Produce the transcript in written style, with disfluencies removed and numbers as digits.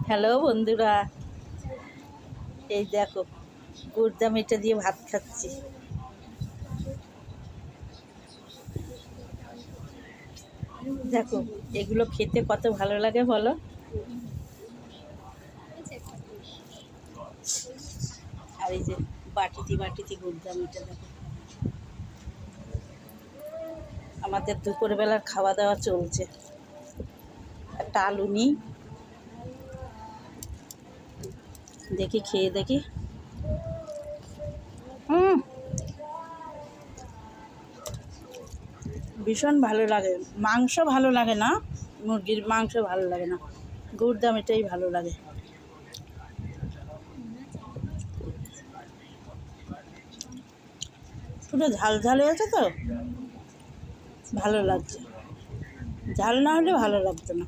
Hello বন্ধুরা, এই দেখো গুড়দা মিঠা দিয়ে ভাত খাচ্ছি। দেখো এগুলো খেতে কত ভালো লাগে বলো। আর এই যে বাটিতে বাটিতে গুড়দা মিঠা। দেখো আমাদের দুপুরবেলার খাওয়া দাওয়া চলছে। একটা আলু নিই, দেখি খেয়ে দেখি। ভীষণ ভালো লাগে। মাংস ভালো লাগে না, মুরগির মাংস ভালো লাগে না, গুড়দা মিঠাই ভালো লাগে। পুরো ঝাল ঝাল হয়েছে তো ভালো লাগছে, ঝাল না হলে ভালো লাগতো না।